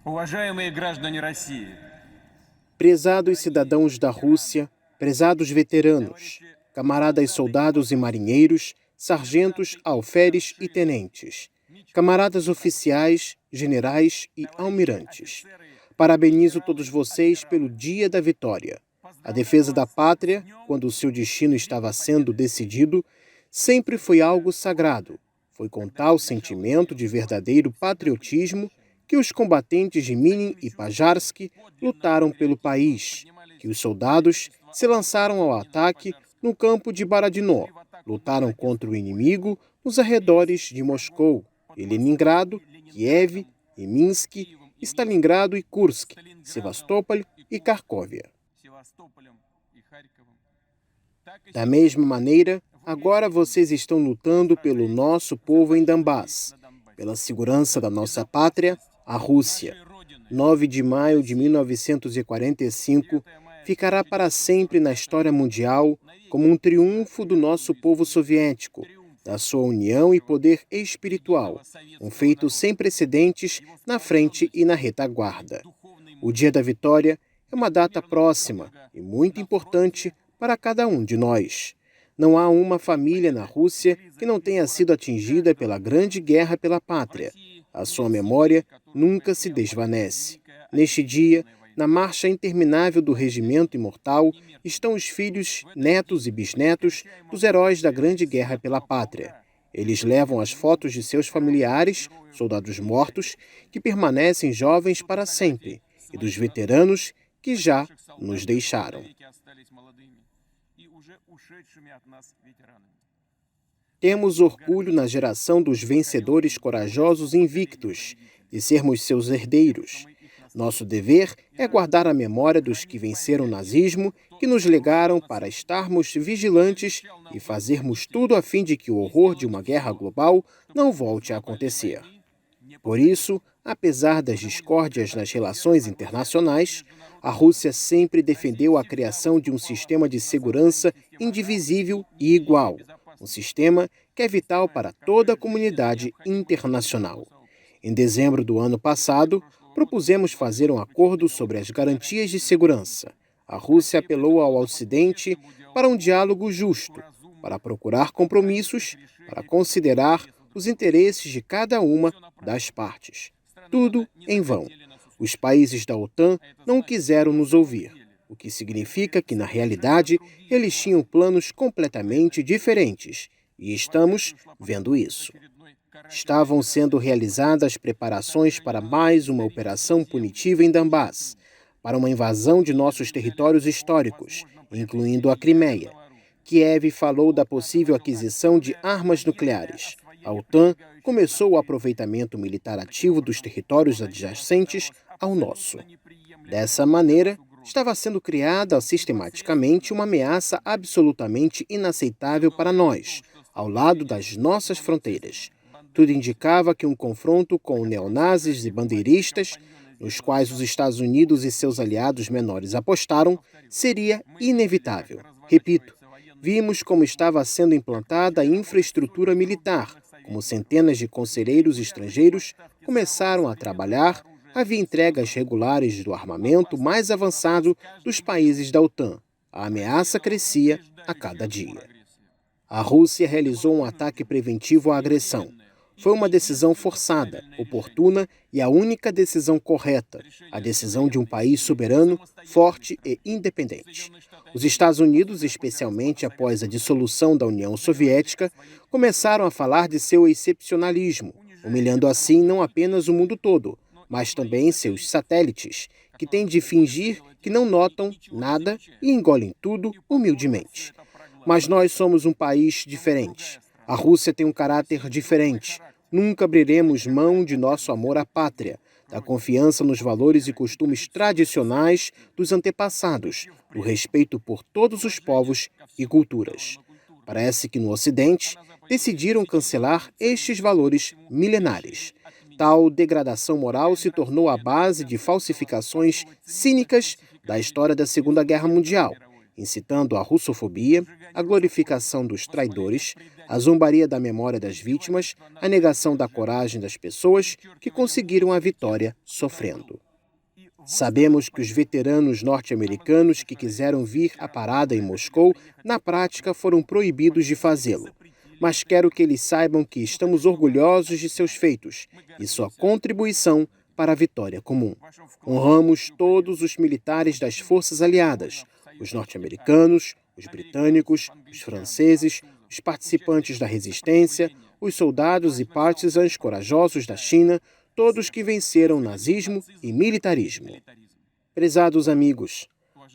Уважаемые граждане России, Prezados cidadãos da Rússia, prezados veteranos, camaradas soldados e marinheiros, sargentos, alferes e tenentes, camaradas oficiais, generais e almirantes. Parabenizo todos vocês pelo Dia da Vitória. A defesa da pátria, quando o seu destino estava sendo decidido, sempre foi algo sagrado. Foi com tal sentimento de verdadeiro patriotismo que os combatentes de Minin e Pajarsk lutaram pelo país, que os soldados se lançaram ao ataque no campo de Baradino, lutaram contra o inimigo nos arredores de Moscou, e Leningrado, Kiev, e Minsk, Stalingrado e Kursk, Sevastopol e Kharkovia. Da mesma maneira, agora vocês estão lutando pelo nosso povo em Donbass, pela segurança da nossa pátria, a Rússia. 9 de maio de 1945 ficará para sempre na história mundial como um triunfo do nosso povo soviético, da sua união e poder espiritual, um feito sem precedentes na frente e na retaguarda. O Dia da Vitória é uma data próxima e muito importante para cada um de nós. Não há uma família na Rússia que não tenha sido atingida pela grande guerra pela pátria. A sua memória nunca se desvanece. Neste dia, na marcha interminável do regimento imortal, estão os filhos, netos e bisnetos dos heróis da grande guerra pela pátria. Eles levam as fotos de seus familiares, soldados mortos, que permanecem jovens para sempre, e dos veteranos que já nos deixaram. Temos orgulho na geração dos vencedores corajosos e invictos, de sermos seus herdeiros. Nosso dever é guardar a memória dos que venceram o nazismo, que nos legaram para estarmos vigilantes e fazermos tudo a fim de que o horror de uma guerra global não volte a acontecer. Por isso, apesar das discórdias nas relações internacionais, a Rússia sempre defendeu a criação de um sistema de segurança indivisível e igual, um sistema que é vital para toda a comunidade internacional. Em dezembro do ano passado, propusemos fazer um acordo sobre as garantias de segurança. A Rússia apelou ao Ocidente para um diálogo justo, para procurar compromissos, para considerar os interesses de cada uma das partes. Tudo em vão. Os países da OTAN não quiseram nos ouvir, o que significa que, na realidade, eles tinham planos completamente diferentes, e estamos vendo isso. Estavam sendo realizadas preparações para mais uma operação punitiva em Donbass, para uma invasão de nossos territórios históricos, incluindo a Crimeia. Kiev falou da possível aquisição de armas nucleares. A OTAN começou o aproveitamento militar ativo dos territórios adjacentes ao nosso. Dessa maneira, estava sendo criada sistematicamente uma ameaça absolutamente inaceitável para nós, ao lado das nossas fronteiras. Tudo indicava que um confronto com neonazis e bandeiristas, nos quais os Estados Unidos e seus aliados menores apostaram, seria inevitável. Repito, vimos como estava sendo implantada a infraestrutura militar, como centenas de conselheiros estrangeiros começaram a trabalhar, havia entregas regulares do armamento mais avançado dos países da OTAN. A ameaça crescia a cada dia. A Rússia realizou um ataque preventivo à agressão. Foi uma decisão forçada, oportuna e a única decisão correta, a decisão de um país soberano, forte e independente. Os Estados Unidos, especialmente após a dissolução da União Soviética, começaram a falar de seu excepcionalismo, humilhando assim não apenas o mundo todo, mas também seus satélites, que têm de fingir que não notam nada e engolem tudo humildemente. Mas nós somos um país diferente. A Rússia tem um caráter diferente. Nunca abriremos mão de nosso amor à pátria, da confiança nos valores e costumes tradicionais dos antepassados, do respeito por todos os povos e culturas. Parece que no Ocidente decidiram cancelar estes valores milenares. Tal degradação moral se tornou a base de falsificações cínicas da história da Segunda Guerra Mundial incitando a russofobia, a glorificação dos traidores, a zombaria da memória das vítimas, a negação da coragem das pessoas que conseguiram a vitória sofrendo. Sabemos que os veteranos norte-americanos que quiseram vir à parada em Moscou, na prática foram proibidos de fazê-lo. Mas quero que eles saibam que estamos orgulhosos de seus feitos e sua contribuição para a vitória comum. Honramos todos os militares das forças aliadas, os norte-americanos, os britânicos, os franceses, os participantes da resistência, os soldados e partisans corajosos da China, todos que venceram o nazismo e militarismo. Prezados amigos,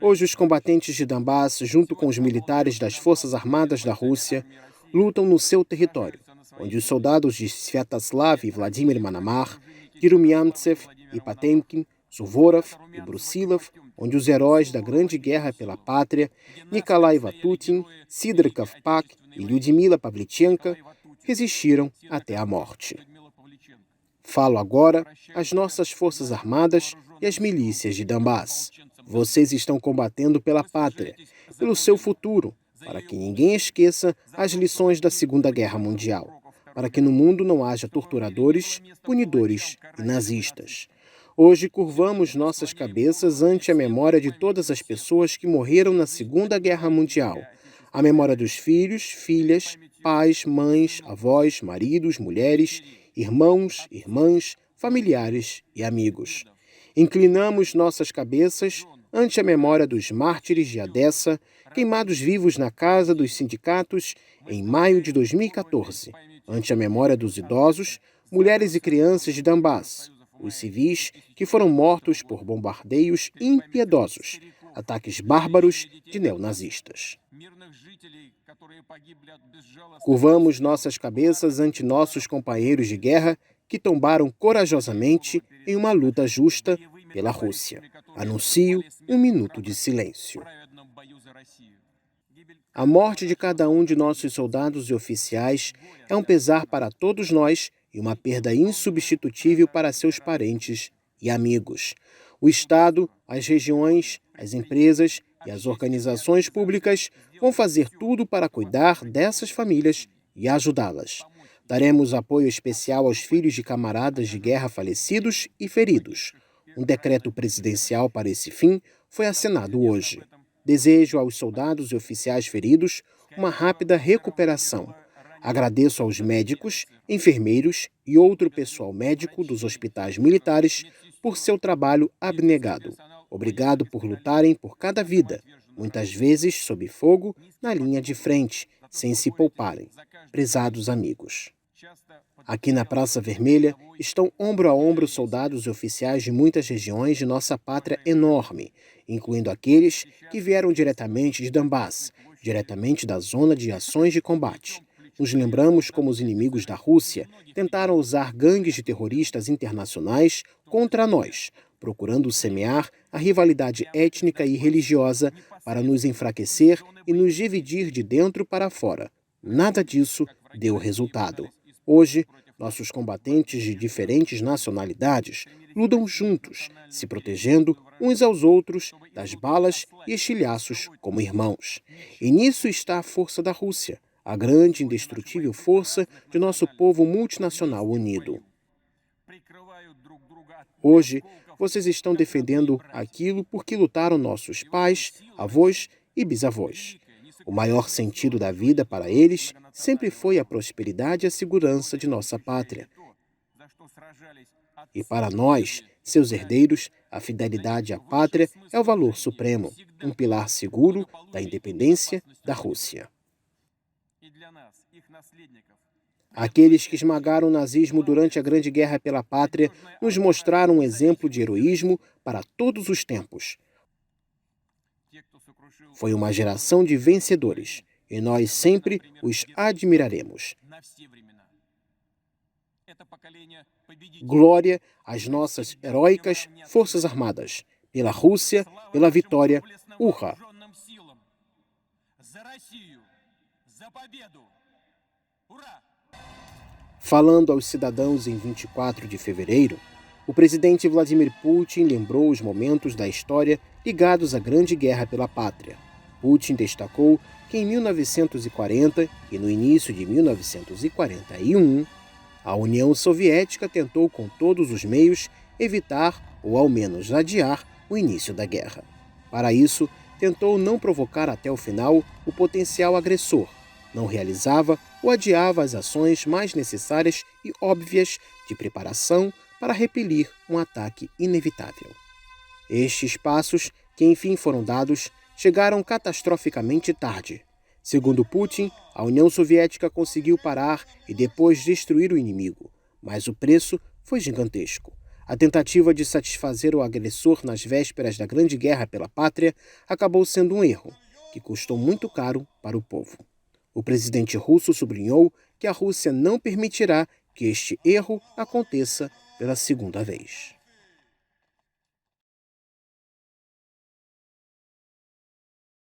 hoje os combatentes de Donbass, junto com os militares das Forças Armadas da Rússia, lutam no seu território, onde os soldados de Sviatoslav e Vladimir Manamar, de Rumiantsev e Potemkin, Suvorov e Brusilov, onde os heróis da Grande Guerra pela Pátria, Nikolai Vatutin, Sidor Kovpak e Lyudmila Pavlichenko, resistiram até a morte. Falo agora às nossas Forças Armadas e às milícias de Donbass. Vocês estão combatendo pela pátria, pelo seu futuro, para que ninguém esqueça as lições da Segunda Guerra Mundial, para que no mundo não haja torturadores, punidores e nazistas. Hoje curvamos nossas cabeças ante a memória de todas as pessoas que morreram na Segunda Guerra Mundial, a memória dos filhos, filhas, pais, mães, avós, maridos, mulheres, irmãos, irmãs, familiares e amigos. Inclinamos nossas cabeças ante a memória dos mártires de Odessa, queimados vivos na casa dos sindicatos em maio de 2014, ante a memória dos idosos, mulheres e crianças de Donbass, os civis que foram mortos por bombardeios impiedosos, ataques bárbaros de neonazistas. Curvamos nossas cabeças ante nossos companheiros de guerra que tombaram corajosamente em uma luta justa pela Rússia. Anuncio um minuto de silêncio. A morte de cada um de nossos soldados e oficiais é um pesar para todos nós e uma perda insubstituível para seus parentes e amigos. O Estado, as regiões, as empresas e as organizações públicas vão fazer tudo para cuidar dessas famílias e ajudá-las. Daremos apoio especial aos filhos de camaradas de guerra falecidos e feridos. Um decreto presidencial para esse fim foi assinado hoje. Desejo aos soldados e oficiais feridos uma rápida recuperação. Agradeço aos médicos, enfermeiros e outro pessoal médico dos hospitais militares por seu trabalho abnegado. Obrigado por lutarem por cada vida, muitas vezes sob fogo, na linha de frente, sem se pouparem. Prezados amigos. Aqui na Praça Vermelha estão ombro a ombro soldados e oficiais de muitas regiões de nossa pátria enorme, incluindo aqueles que vieram diretamente de Donbass, diretamente da zona de ações de combate. Nos lembramos como os inimigos da Rússia tentaram usar gangues de terroristas internacionais contra nós, procurando semear a rivalidade étnica e religiosa para nos enfraquecer e nos dividir de dentro para fora. Nada disso deu resultado. Hoje, nossos combatentes de diferentes nacionalidades lutam juntos, se protegendo uns aos outros das balas e estilhaços como irmãos. E nisso está a força da Rússia, a grande e indestrutível força de nosso povo multinacional unido. Hoje, vocês estão defendendo aquilo por que lutaram nossos pais, avós e bisavós. O maior sentido da vida para eles sempre foi a prosperidade e a segurança de nossa pátria. E para nós, seus herdeiros, a fidelidade à pátria é o valor supremo, um pilar seguro da independência da Rússia. Aqueles que esmagaram o nazismo durante a Grande Guerra pela Pátria nos mostraram um exemplo de heroísmo para todos os tempos. Foi uma geração de vencedores, e nós sempre os admiraremos. Glória às nossas heróicas Forças Armadas, pela Rússia, pela vitória, Urra! Falando aos cidadãos em 24 de fevereiro, o presidente Vladimir Putin lembrou os momentos da história ligados à Grande Guerra pela Pátria. Putin destacou que em 1940 e no início de 1941, a União Soviética tentou com todos os meios evitar ou ao menos adiar o início da guerra. Para isso, tentou não provocar até o final o potencial agressor, não realizava ou adiava as ações mais necessárias e óbvias de preparação para repelir um ataque inevitável. Estes passos, que enfim foram dados, chegaram catastroficamente tarde. Segundo Putin, a União Soviética conseguiu parar e depois destruir o inimigo, mas o preço foi gigantesco. A tentativa de satisfazer o agressor nas vésperas da Grande Guerra pela Pátria acabou sendo um erro, que custou muito caro para o povo. O presidente russo sublinhou que a Rússia não permitirá que este erro aconteça pela segunda vez.